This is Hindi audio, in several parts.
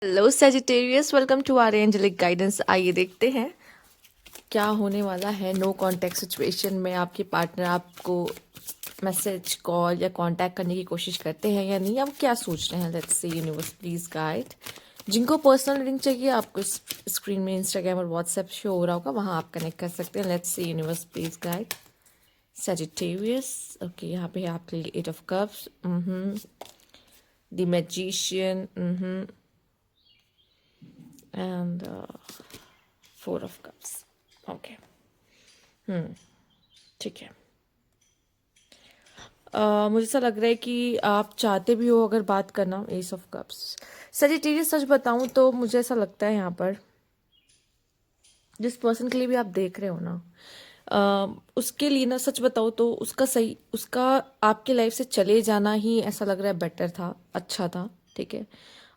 Hello Sagittarius, welcome to our angelic guidance. आइए देखते हैं क्या होने वाला है। नो कांटेक्ट सिचुएशन में आपके पार्टनर आपको मैसेज, कॉल या कांटेक्ट करने की कोशिश करते हैं या नहीं, आप क्या सोच रहे हैं। Let's see universe please guide. जिनको पर्सनल रीडिंग चाहिए, आपको स्क्रीन में इंस्टाग्राम और व्हाट्सएप शो हो रहा होगा, वहां आप कनेक्ट कर सकते हैं। Let's see universe please guide Sagittarius. Okay, यहाँ पे है आपके लिए 8 of Cups, the magician, and 4 of Cups। Okay, ठीक है। मुझे ऐसा लग रहा है कि आप चाहते भी हो अगर बात करना। Ace of Cups, सजिटेरियस, सच बताऊं तो मुझे ऐसा लगता है यहाँ पर जिस पर्सन के लिए भी आप देख रहे हो ना, उसके लिए ना, सच बताओ तो उसका आपके लाइफ से चले जाना ही ऐसा लग रहा है बेटर था, अच्छा था, ठीक है।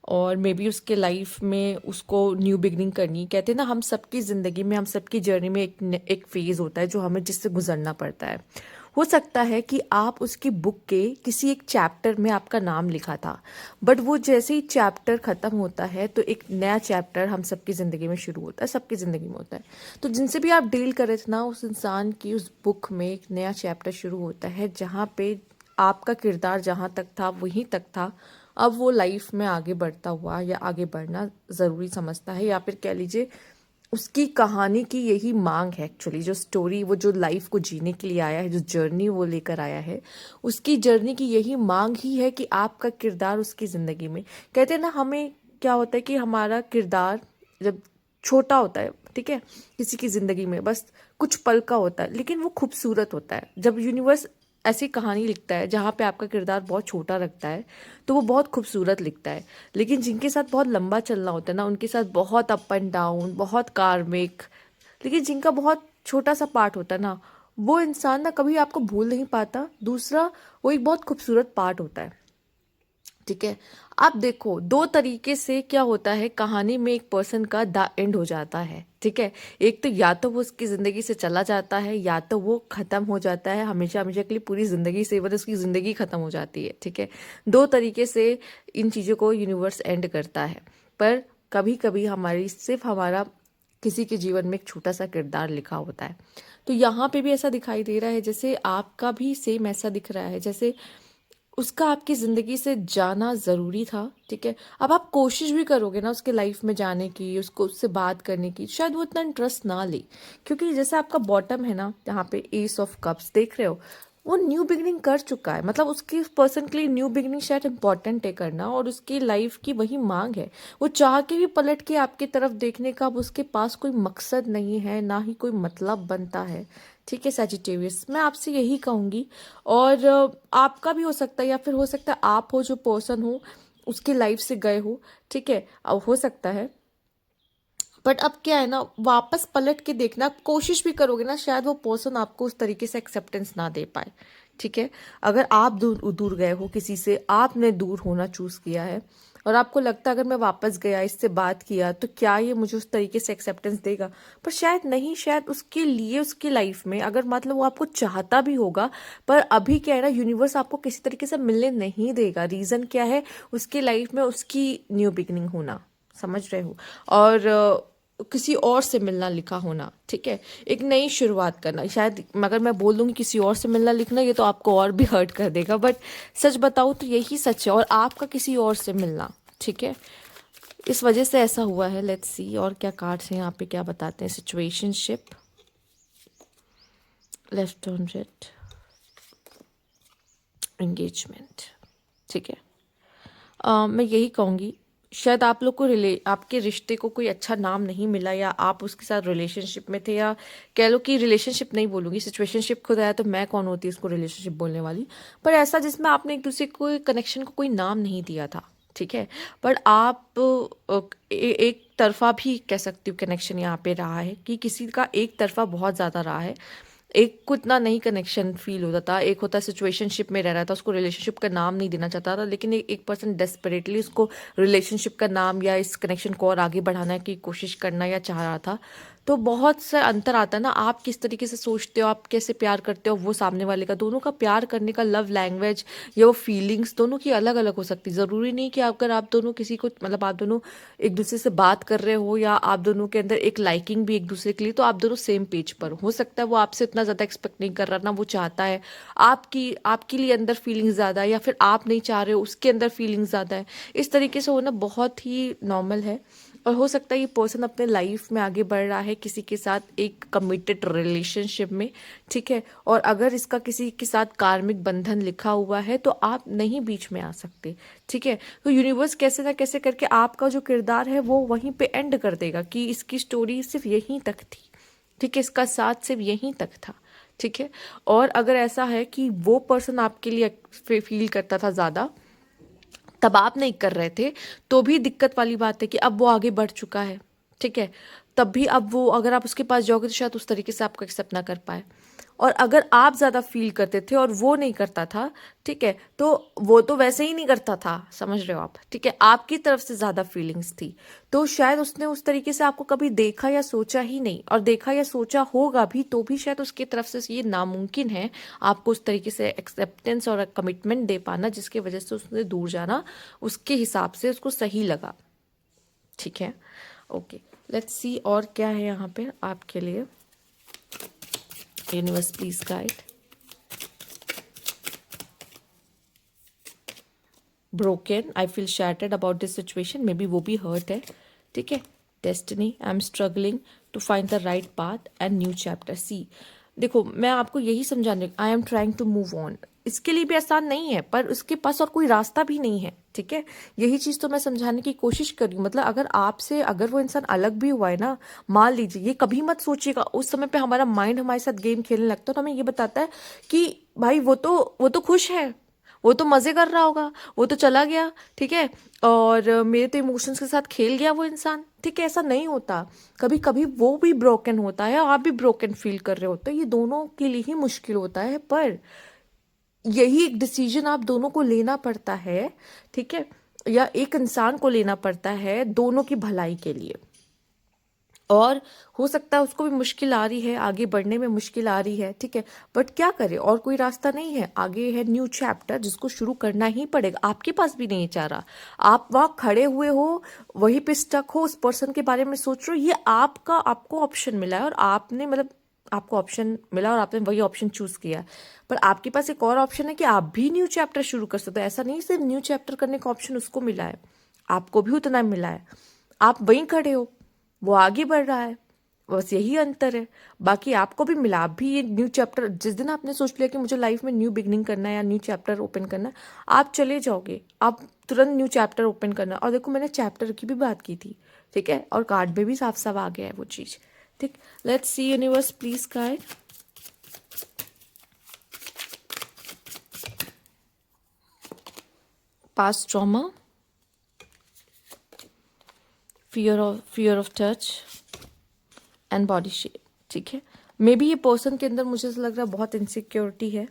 और मे बी उसके लाइफ में उसको न्यू बिगनिंग करनी, कहते हैं ना, हम सबकी ज़िंदगी में, हम सबकी जर्नी में एक फेज़ होता है जो हमें जिससे गुजरना पड़ता है। हो सकता है कि आप उसकी बुक के किसी एक चैप्टर में आपका नाम लिखा था, बट वो जैसे ही चैप्टर ख़त्म होता है तो एक नया चैप्टर हम सबकी ज़िंदगी में शुरू होता है, सबकी ज़िंदगी में होता है। तो जिनसे भी आप डील कर रहे थे ना, उस इंसान की उस बुक में एक नया चैप्टर शुरू होता है जहाँ पे आपका किरदार जहाँ तक था वहीं तक था। अब वो लाइफ में आगे बढ़ता हुआ या आगे बढ़ना ज़रूरी समझता है, या फिर कह लीजिए उसकी कहानी की यही मांग है। एक्चुअली जो स्टोरी, वो जो लाइफ को जीने के लिए आया है, जो जर्नी वो लेकर आया है, उसकी जर्नी की यही मांग ही है कि आपका किरदार उसकी ज़िंदगी में, कहते हैं ना, हमें क्या होता है कि हमारा किरदार जब छोटा होता है, ठीक है, किसी की ज़िंदगी में बस कुछ पल का होता है, लेकिन वो खूबसूरत होता है। जब यूनिवर्स ऐसी कहानी लिखता है जहाँ पे आपका किरदार बहुत छोटा रखता है, तो वो बहुत खूबसूरत लिखता है। लेकिन जिनके साथ बहुत लंबा चलना होता है ना, उनके साथ बहुत अप एंड डाउन, बहुत कार्मिक, लेकिन जिनका बहुत छोटा सा पार्ट होता है ना, वो इंसान ना कभी आपको भूल नहीं पाता। दूसरा, वो एक बहुत खूबसूरत पार्ट होता है, ठीक है। आप देखो, दो तरीके से क्या होता है कहानी में, एक पर्सन का द एंड हो जाता है, ठीक है। एक तो या तो वो उसकी जिंदगी से चला जाता है, या तो वो खत्म हो जाता है हमेशा हमेशा के लिए, पूरी जिंदगी से, मतलब उसकी जिंदगी खत्म हो जाती है, ठीक है। दो तरीके से इन चीजों को यूनिवर्स एंड करता है। पर कभी कभी हमारी, सिर्फ हमारा किसी के जीवन में एक छोटा सा किरदार लिखा होता है। तो यहाँ पे भी ऐसा दिखाई दे रहा है, जैसे आपका भी सेम ऐसा दिख रहा है, जैसे उसका आपकी ज़िंदगी से जाना ज़रूरी था, ठीक है। अब आप कोशिश भी करोगे ना उसके लाइफ में जाने की, उसको उससे बात करने की, शायद वो इतना इंटरेस्ट ना ले, क्योंकि जैसे आपका बॉटम है ना, यहाँ पे Ace of Cups देख रहे हो, वो न्यू बिगनिंग कर चुका है। मतलब उसकी पर्सन के लिए न्यू बिगनिंग शायद इंपॉर्टेंट है करना, और उसकी लाइफ की वही मांग है। वो चाह के भी पलट के आपकी तरफ देखने का, अब उसके पास कोई मकसद नहीं है, ना ही कोई मतलब बनता है, ठीक है। सजिटेरियस, मैं आपसे यही कहूंगी। और आपका भी हो सकता है, या फिर हो सकता है आप हो जो पर्सन हो उसकी लाइफ से गए हो, ठीक है, अब हो सकता है। बट अब क्या है ना, वापस पलट के देखना, आप कोशिश भी करोगे ना, शायद वो पर्सन आपको उस तरीके से एक्सेप्टेंस ना दे पाए, ठीक है। अगर आप दूर दूर गए हो किसी से, आपने दूर होना चूज किया है, और आपको लगता है अगर मैं वापस गया, इससे बात किया, तो क्या ये मुझे उस तरीके से एक्सेप्टेंस देगा, पर शायद नहीं। शायद उसके लिए, उसकी लाइफ में, अगर मतलब वो आपको चाहता भी होगा, पर अभी क्या है ना, यूनिवर्स आपको किसी तरीके से मिलने नहीं देगा। रीजन क्या है, उसकी लाइफ में उसकी न्यू बिगनिंग होना, समझ रहे हो, और किसी और से मिलना लिखा होना, ठीक है, एक नई शुरुआत करना। शायद अगर मैं बोल दूंगी किसी और से मिलना लिखना, ये तो आपको और भी हर्ट कर देगा, बट सच बताऊँ तो यही सच है, और आपका किसी और से मिलना, ठीक है, इस वजह से ऐसा हुआ है। लेट्स सी और क्या कार्ड्स हैं यहाँ पे, क्या बताते हैं। Situationship, left on red, engagement, ठीक है। मैं यही कहूँगी, शायद आप लोग को आपके रिश्ते को कोई अच्छा नाम नहीं मिला, या आप उसके साथ रिलेशनशिप में थे, या कह लो कि रिलेशनशिप नहीं बोलूँगी, सिचुएशनशिप खुद आया तो मैं कौन होती इसको रिलेशनशिप बोलने वाली, पर ऐसा जिसमें आपने एक दूसरे को, कनेक्शन को कोई नाम नहीं दिया था, ठीक है। पर आप एक तरफा भी कह सकती हूँ कनेक्शन यहाँ पे रहा है, कि किसी का एक तरफा बहुत ज़्यादा रहा है। एक को इतना नहीं कनेक्शन फील होता था, एक होता सिचुएशनशिप में रह रहा था, उसको रिलेशनशिप का नाम नहीं देना चाहता था, लेकिन एक पर्सन डेस्परेटली उसको रिलेशनशिप का नाम या इस कनेक्शन को और आगे बढ़ाने की कोशिश करना या चाह रहा था। तो बहुत सा अंतर आता है ना, आप किस तरीके से सोचते हो, आप कैसे प्यार करते हो, वो सामने वाले का, दोनों का प्यार करने का लव लैंग्वेज या वो फीलिंग्स दोनों की अलग अलग हो सकती है। ज़रूरी नहीं कि अगर आप दोनों किसी को मतलब आप दोनों एक दूसरे से बात कर रहे हो या आप दोनों के अंदर एक लाइकिंग भी एक दूसरे के लिए, तो आप दोनों सेम पेज पर हो सकता है वो आपसे इतना ज़्यादा एक्सपेक्ट नहीं कर रहा ना, वो चाहता है आपके लिए अंदर फीलिंग्स ज़्यादा है, या फिर आप नहीं चाह रहे हो उसके अंदर फीलिंग्स ज़्यादा है। इस तरीके से होना बहुत ही नॉर्मल है। और हो सकता है ये पर्सन अपने लाइफ में आगे बढ़ रहा है किसी के साथ एक कमिटेड रिलेशनशिप में, ठीक है। और अगर इसका किसी के साथ कार्मिक बंधन लिखा हुआ है तो आप नहीं बीच में आ सकते, ठीक है। तो यूनिवर्स कैसे ना कैसे करके आपका जो किरदार है वो वहीं पे एंड कर देगा कि इसकी स्टोरी सिर्फ यहीं तक थी, ठीक है, इसका साथ सिर्फ यहीं तक था, ठीक है। और अगर ऐसा है कि वो पर्सन आपके लिए फील करता था ज़्यादा, तब आप नहीं कर रहे थे, तो भी दिक्कत वाली बात है कि अब वो आगे बढ़ चुका है, ठीक है। तब भी अब वो अगर आप उसके पास जाओगे तो शायद उस तरीके से आपको एक्सेप्ट ना कर पाए। और अगर आप ज़्यादा फील करते थे और वो नहीं करता था, ठीक है, तो वो तो वैसे ही नहीं करता था, समझ रहे हो आप, ठीक है, आपकी तरफ से ज़्यादा फीलिंग्स थी, तो शायद उसने उस तरीके से आपको कभी देखा या सोचा ही नहीं, और देखा या सोचा होगा भी तो भी शायद उसकी तरफ से ये नामुमकिन है आपको उस तरीके से एक्सेप्टेंस और कमिटमेंट दे पाना, जिसकी वजह से उसने दूर जाना उसके हिसाब से उसको सही लगा, ठीक है। ओके, लेट्स सी और क्या है यहाँ पे आपके लिए। Universe please guide. Broken, I feel shattered about this situation, maybe वो भी हर्ट है, ठीक है। Destiny, I am struggling to find the right path and new chapter. See, देखो मैं आपको यही समझाने, I am trying to move on, इसके लिए भी आसान नहीं है, पर उसके पास और कोई रास्ता भी नहीं है, ठीक है। यही चीज तो मैं समझाने की कोशिश कर रही हूँ। मतलब अगर आपसे अगर वो इंसान अलग भी हुआ है ना, मान लीजिए, ये कभी मत सोचिएगा, उस समय पे हमारा माइंड हमारे साथ गेम खेलने लगता है तो हमें ये बताता है कि भाई वो तो खुश है, वो तो मजे कर रहा होगा, वो तो चला गया, ठीक है, और मेरे तो इमोशंस के साथ खेल गया वो इंसान, ठीक है। ऐसा नहीं होता, कभी कभी वो भी ब्रोकन होता है, आप भी ब्रोकन फील कर रहे होते हैं, ये दोनों के लिए ही मुश्किल होता है, पर यही एक डिसीजन आप दोनों को लेना पड़ता है, ठीक है, या एक इंसान को लेना पड़ता है दोनों की भलाई के लिए। और हो सकता है उसको भी मुश्किल आ रही है, आगे बढ़ने में मुश्किल आ रही है, ठीक है, बट क्या करे, और कोई रास्ता नहीं है, आगे है न्यू चैप्टर जिसको शुरू करना ही पड़ेगा। आपके पास भी नहीं चाह रहा, आप वहाँ खड़े हुए हो, वहीं पे स्टक हो, उस पर्सन के बारे में सोच रहे हो, ये आपको ऑप्शन मिला है, और आपने मतलब आपको ऑप्शन मिला और आपने वही ऑप्शन चूज किया, पर आपके पास एक और ऑप्शन है कि आप भी न्यू चैप्टर शुरू कर सकते हो। ऐसा नहीं सिर्फ न्यू चैप्टर करने का ऑप्शन उसको मिला है, आपको भी उतना मिला है, आप वहीं खड़े हो, वो आगे बढ़ रहा है, बस यही अंतर है। बाकी आपको भी मिला, आप भी ये न्यू चैप्टर, जिस दिन आपने सोच लिया कि मुझे लाइफ में न्यू बिगनिंग करना है या न्यू चैप्टर ओपन करना है, आप चले जाओगे, आप तुरंत न्यू चैप्टर ओपन करना। और देखो मैंने चैप्टर की भी बात की थी, ठीक है, और कार्ड में भी साफ साफ आ गया है वो चीज, ठीक। Let's see universe please guide. Past trauma, fear of touch and body shape, ठीक है। मे बी ये पर्सन के अंदर मुझे ऐसा लग रहा है बहुत इनसिक्योरिटी है,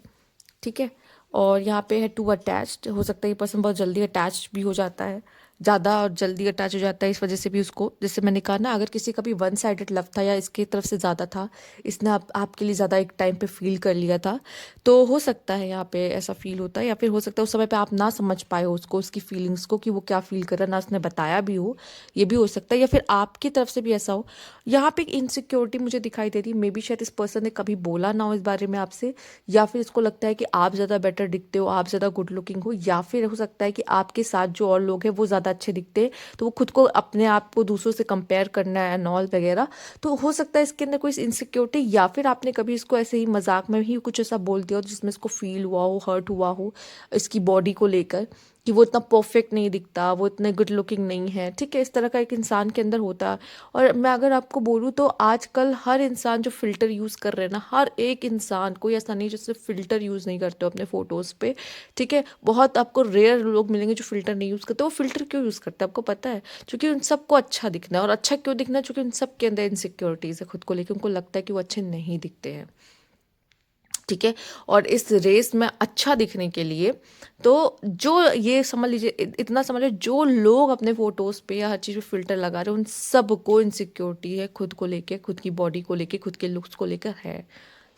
ठीक है। और यहाँ पे है टू अटैच्ड, हो सकता है ये पर्सन बहुत जल्दी अटैच भी हो जाता है, ज़्यादा और जल्दी अटैच हो जाता है, इस वजह से भी उसको, जैसे मैंने कहा ना, अगर किसी का भी वन साइडेड लव था या इसके तरफ से ज़्यादा था, इसने आपके लिए ज़्यादा एक टाइम पे फील कर लिया था, तो हो सकता है यहाँ पे ऐसा फील होता है। या फिर हो सकता है उस समय पे आप ना समझ पाए हो उसको, उसकी फीलिंग्स को, कि वो क्या फील कर रहा है, ना उसने बताया भी हो, ये भी हो सकता है। या फिर आपकी तरफ से भी ऐसा हो, यहाँ पे एक इनसिक्योरिटी मुझे दिखाई दे रही है। मे बी शायद इस पर्सन ने कभी बोला ना हो इस बारे में आपसे, या फिर इसको लगता है कि आप ज़्यादा बेटर दिखते हो, आप ज़्यादा गुड लुकिंग हो, या फिर हो सकता है कि आपके साथ जो और लोग हैं वो ज़्यादा अच्छे दिखते हैं, तो वो खुद को अपने आप को दूसरों से कंपेयर करना है एंड ऑल वगैरह। तो हो सकता है इसके अंदर कोई इनसिक्योरिटी, या फिर आपने कभी इसको ऐसे ही मजाक में ही कुछ ऐसा बोल दिया हो जिसमें इसको फील हुआ हो, हर्ट हुआ हो इसकी बॉडी को लेकर, कि वो इतना परफेक्ट नहीं दिखता, वो इतने गुड लुकिंग नहीं है, ठीक है, इस तरह का एक इंसान के अंदर होता है। और मैं अगर आपको बोलूँ तो आजकल हर इंसान जो फिल्टर यूज़ कर रहे हैं ना, हर एक इंसान, कोई ऐसा नहीं जो सिर्फ फिल्टर यूज़ नहीं करते हो अपने फोटोज़ पे, ठीक है। बहुत आपको रेयर लोग मिलेंगे जो फिल्टर नहीं यूज़ करते। वो फिल्टर क्यों यूज़ करते हैं आपको पता है? क्योंकि उन सबको अच्छा दिखना है। और अच्छा क्यों दिखना है? क्योंकि उन सब के अंदर इनसिक्योरिटीज़ है खुद को लेकर, उनको लगता है कि वो अच्छे नहीं दिखते हैं, ठीक है। और इस रेस में अच्छा दिखने के लिए तो जो ये समझ लीजिए इतना समझ लीजिए, जो लोग अपने फोटोज पे या हर चीज़ पे फिल्टर लगा रहे हैं उन सबको इनसिक्योरिटी है, खुद को लेके, खुद की बॉडी को लेके, खुद के लुक्स को लेकर है।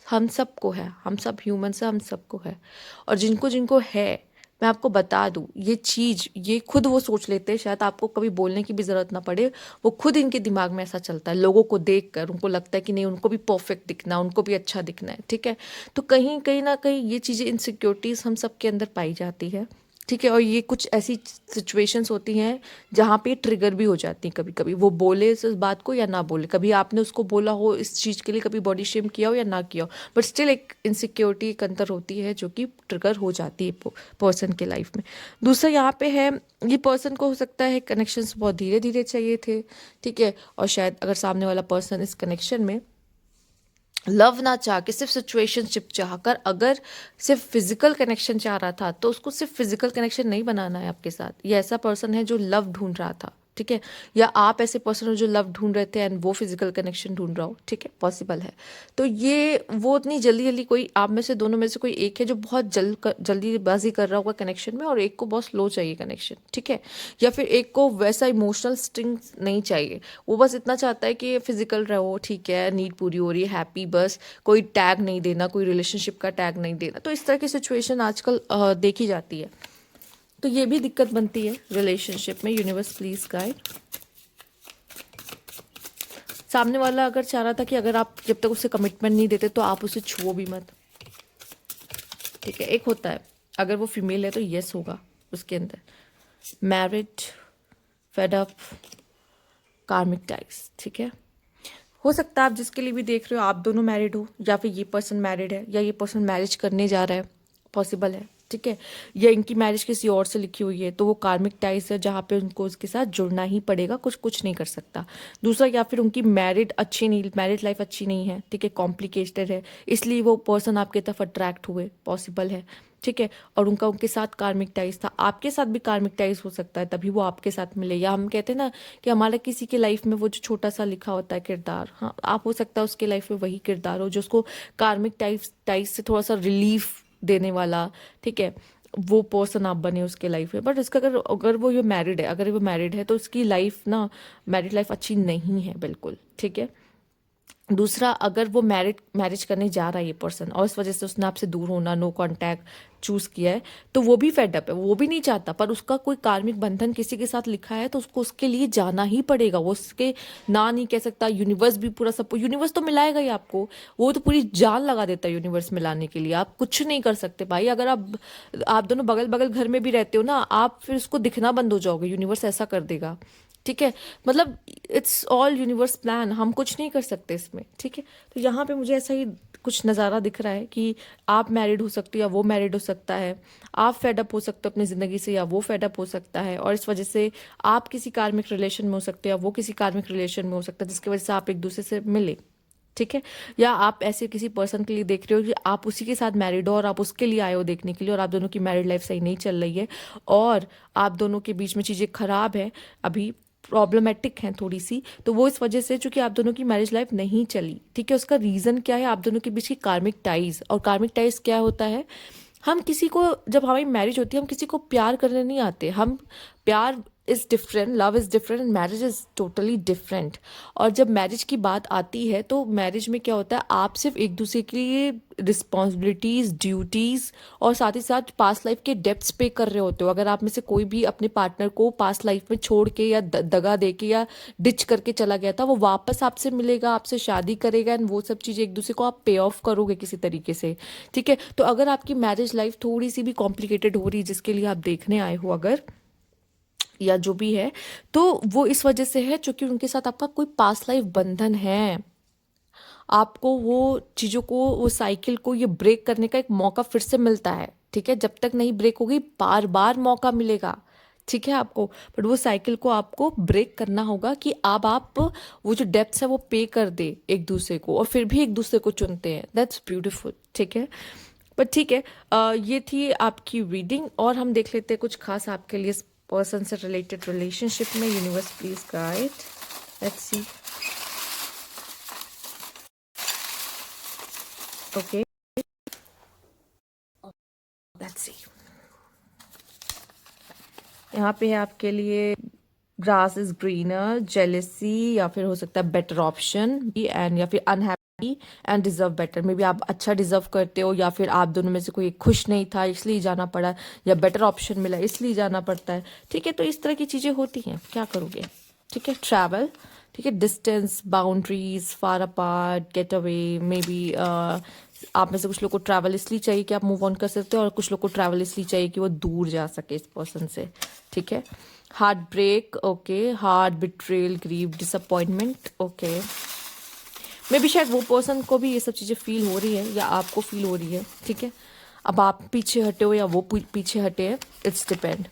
हम सबको है, हम सब ह्यूमन से, हम सबको है। और जिनको जिनको है, मैं आपको बता दूं, ये चीज़ ये खुद वो सोच लेते हैं, शायद आपको कभी बोलने की भी ज़रूरत ना पड़े। वो खुद इनके दिमाग में ऐसा चलता है, लोगों को देख कर उनको लगता है कि नहीं, उनको भी परफेक्ट दिखना है, उनको भी अच्छा दिखना है, ठीक है। तो कहीं कहीं ना कहीं ये चीज़ें, इनसिक्योरिटीज़ हम सबके अंदर पाई जाती है, ठीक है। और ये कुछ ऐसी सिचुएशंस होती हैं जहाँ पे ट्रिगर भी हो जाती हैं कभी कभी, वो बोले इस बात को या ना बोले, कभी आपने उसको बोला हो इस चीज़ के लिए, कभी बॉडी शेम किया हो या ना किया हो, बट स्टिल एक इनसिक्योरिटी एक अंदर होती है जो कि ट्रिगर हो जाती है पर्सन के लाइफ में। दूसरा यहाँ पे है, ये पर्सन को हो सकता है कनेक्शंस बहुत धीरे धीरे चाहिए थे, ठीक है। और शायद अगर सामने वाला पर्सन इस कनेक्शन में लव ना चाह के सिर्फ सिचुएशनशिप चाह कर अगर सिर्फ फिजिकल कनेक्शन चाह रहा था, तो उसको सिर्फ फिजिकल कनेक्शन नहीं बनाना है आपके साथ। ये ऐसा पर्सन है जो लव ढूंढ रहा था, ठीक है। या आप ऐसे पर्सन हो जो लव ढूंढ रहे थे एंड वो फिजिकल कनेक्शन ढूंढ रहा हो, ठीक है, पॉसिबल है। तो ये वो इतनी जल्दी जल्दी, कोई आप में से दोनों में से कोई एक है जो बहुत जल्दीबाजी कर रहा होगा कनेक्शन में, और एक को बहुत स्लो चाहिए कनेक्शन, ठीक है। या फिर एक को वैसा इमोशनल स्ट्रिंग नहीं चाहिए, वो बस इतना चाहता है कि फिजिकल रहो, ठीक है, नीड पूरी हो रही है, हैप्पी, बस कोई टैग नहीं देना, कोई रिलेशनशिप का टैग नहीं देना। तो इस तरह की सिचुएशन आजकल देखी जाती है। तो ये भी दिक्कत बनती है रिलेशनशिप में। Universe please guide. सामने वाला अगर चाह रहा था कि अगर आप जब तक उसे कमिटमेंट नहीं देते तो आप उसे छुओ भी मत, ठीक है। एक होता है, अगर वो फीमेल है तो यस होगा उसके अंदर, मैरिड, फेड अप, कार्मिक टाइज, ठीक है। हो सकता है आप जिसके लिए भी देख रहे हो आप दोनों मैरिड हो, या फिर ये पर्सन मैरिड है, या ये पर्सन मैरिज करने जा रहा है, पॉसिबल है, ठीक है। या इनकी मैरिज किसी और से लिखी हुई है, तो वो कार्मिक टाइज है जहाँ पे उनको उसके साथ जुड़ना ही पड़ेगा, कुछ कुछ नहीं कर सकता। दूसरा, या फिर उनकी मैरिड अच्छी नहीं, मैरिड लाइफ अच्छी नहीं है, ठीक है, कॉम्प्लिकेटेड है, इसलिए वो पर्सन आपकी तरफ अट्रैक्ट हुए, पॉसिबल है, ठीक है। और उनका उनके साथ कार्मिक टाइज था, आपके साथ भी कार्मिक टाइज हो सकता है, तभी वो आपके साथ मिले। या हम कहते हैं ना कि हमारा किसी के लाइफ में वो जो छोटा सा लिखा होता है किरदार, हाँ, आप हो सकता है उसके लाइफ में वही किरदार हो जो उसको कार्मिक टाइज से थोड़ा सा रिलीफ देने वाला, ठीक है, वो पर्सन आप बने उसके लाइफ में। बट इसका अगर अगर वो ये मैरिड है, अगर वो मैरिड है तो उसकी लाइफ ना, मैरिड लाइफ अच्छी नहीं है बिल्कुल, ठीक है। दूसरा, अगर वो मैरिज करने जा रहा है ये पर्सन, और इस वजह से उसने आपसे दूर होना, नो कांटेक्ट चूज किया है, तो वो भी फेड अप है, वो भी नहीं चाहता, पर उसका कोई कार्मिक बंधन किसी के साथ लिखा है तो उसको उसके लिए जाना ही पड़ेगा, वो उसके ना नहीं कह सकता। यूनिवर्स भी पूरा सपोर्ट, यूनिवर्स तो मिलाएगा ही आपको, वो तो पूरी जान लगा देता है यूनिवर्स मिलाने के लिए। आप कुछ नहीं कर सकते भाई। अगर आप दोनों बगल बगल घर में भी रहते हो ना, आप फिर उसको दिखना बंद हो जाओगे, यूनिवर्स ऐसा कर देगा, ठीक है। मतलब इट्स ऑल यूनिवर्स प्लान, हम कुछ नहीं कर सकते इसमें, ठीक है। तो यहाँ पे मुझे ऐसा ही कुछ नज़ारा दिख रहा है कि आप मैरिड हो सकते हो या वो मैरिड हो सकता है, आप फेडअप हो सकते हो अपनी ज़िंदगी से या वो फेडअप हो सकता है, और इस वजह से आप किसी कार्मिक रिलेशन में हो सकते हो या वो किसी कार्मिक रिलेशन में हो सकता है, जिसकी वजह से आप एक दूसरे से मिले, ठीक है। या आप ऐसे किसी पर्सन के लिए देख रहे हो कि आप उसी के साथ मैरिड हो और आप उसके लिए आए हो देखने के लिए, और आप दोनों की मैरिड लाइफ सही नहीं चल रही है, और आप दोनों के बीच में चीज़ें खराब है, अभी प्रॉब्लमेटिक हैं थोड़ी सी, तो वो इस वजह से चूंकि आप दोनों की मैरिज लाइफ नहीं चली, ठीक है। उसका रीज़न क्या है? आप दोनों के बीच की कार्मिक टाइज। और कार्मिक टाइज क्या होता है? हम किसी को, जब हमारी मैरिज होती है, हम किसी को प्यार करने नहीं आते, हम प्यार is different, love is different, marriage is totally different. और जब मैरिज की बात आती है तो मैरिज में क्या होता है, आप सिर्फ एक दूसरे के लिए रिस्पॉन्सिबिलिटीज़, ड्यूटीज़ और साथ ही साथ पास्ट लाइफ के डेब्ट्स पे कर रहे होते हो। अगर आप में से कोई भी अपने पार्टनर को पास्ट लाइफ में छोड़ के या दगा दे के या डिच करके चला गया था, वो वापस आपसे मिलेगा, आपसे शादी करेगा, एंड वो सब चीज़ें एक दूसरे को आप पे ऑफ करोगे किसी तरीके से, ठीक है। तो अगर आपकी मैरिज लाइफ थोड़ी सी भी कॉम्प्लिकेटेड हो रही है, जिसके लिए आप देखने आए हो अगर, या जो भी है, तो वो इस वजह से है क्योंकि उनके साथ आपका कोई पास्ट लाइफ बंधन है। आपको वो चीज़ों को, वो साइकिल को ये ब्रेक करने का एक मौका फिर से मिलता है, ठीक है। जब तक नहीं ब्रेक होगी, बार बार मौका मिलेगा, ठीक है आपको, बट वो साइकिल को आपको ब्रेक करना होगा कि अब आप वो जो डेप्थ है वो पे कर दे एक दूसरे को, और फिर भी एक दूसरे को चुनते हैं, दैट्स ब्यूटीफुल, ठीक है। पर ठीक है, ये थी आपकी रीडिंग, और हम देख लेते हैं कुछ खास आपके लिए पर्सन से रिलेटेड रिलेशनशिप में। Universe please guide, let's see. Okay, let's see. यहाँ पे है आपके लिए ग्रास इज ग्रीनर, जेलेसी, या फिर हो सकता है बेटर ऑप्शन, एंड या फिर unhappy and deserve better. May be आप अच्छा डिजर्व करते हो, या फिर आप दोनों में से कोई खुश नहीं था इसलिए जाना पड़ा, या बेटर ऑप्शन मिला इसलिए जाना पड़ता है। ठीक है, तो इस तरह की चीज़ें होती हैं, क्या करोगे। ठीक है, ट्रैवल, ठीक है, distance, boundaries, far apart, get away, may be आप में से कुछ लोग को ट्रैवल इसलिए चाहिए कि आप मूव ऑन कर सकते हो, और कुछ लोग को ट्रैवल इसलिए चाहिए कि वो दूर जा सके इस पर्सन से। ठीक है, heart break, okay, heart betrayal, grief, disappointment, okay. Maybe शायद वो पर्सन को भी ये सब चीज़ें फील हो रही है, या आपको फील हो रही है। ठीक है, अब आप पीछे हटे हो या वो पीछे हटे है, it's depend.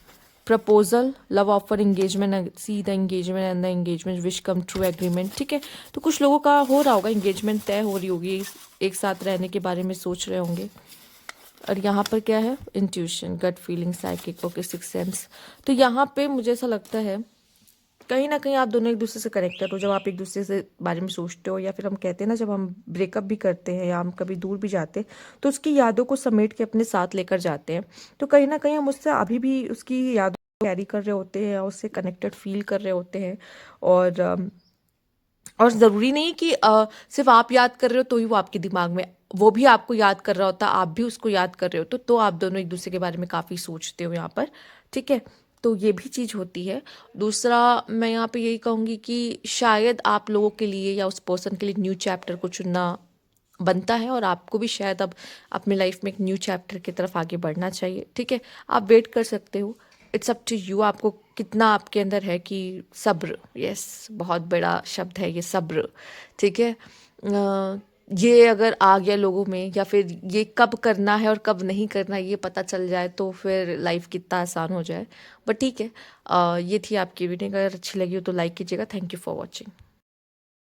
Proposal, love offer, engagement, see the engagement and the engagement wish come true, agreement. ठीक है, तो कुछ लोगों का हो रहा होगा, एंगेजमेंट तय हो रही होगी, एक साथ रहने के बारे में सोच रहे होंगे। और यहाँ पर क्या है, intuition, gut feeling, psychic, okay, six sense. तो यहाँ पे मुझे ऐसा लगता है कहीं ना कहीं आप दोनों एक दूसरे से कनेक्टेड हो। जब आप एक दूसरे से बारे में सोचते हो, या फिर हम कहते हैं ना, जब हम ब्रेकअप भी करते हैं या हम कभी दूर भी जाते हैं, तो उसकी यादों को समेट के अपने साथ लेकर जाते हैं। तो कहीं ना कहीं हम उससे अभी भी उसकी यादों को कैरी कर रहे होते हैं, या उससे कनेक्टेड फील कर रहे होते हैं। और ज़रूरी नहीं कि सिर्फ आप याद कर रहे हो तो ही वो आपके दिमाग में, वो भी आपको याद कर रहा होता, आप भी उसको याद कर रहे हो, तो आप दोनों एक दूसरे के बारे में काफ़ी सोचते हो यहाँ पर। ठीक है, तो ये भी चीज़ होती है। दूसरा, मैं यहाँ पे यही कहूँगी कि शायद आप लोगों के लिए या उस पर्सन के लिए न्यू चैप्टर को चुनना बनता है, और आपको भी शायद अब अपनी लाइफ में एक न्यू चैप्टर की तरफ आगे बढ़ना चाहिए। ठीक है, आप वेट कर सकते हो, इट्स अप टू यू, आपको कितना आपके अंदर है कि सब्र। यस, बहुत बड़ा शब्द है ये, सब्र। ठीक है, ये अगर आ गया लोगों में, या फिर ये कब करना है और कब नहीं करना ये पता चल जाए, तो फिर लाइफ कितना आसान हो जाए। बट ठीक है, ये थी आपकी वीडियो, अगर अच्छी लगी हो तो लाइक कीजिएगा। Thank you for watching.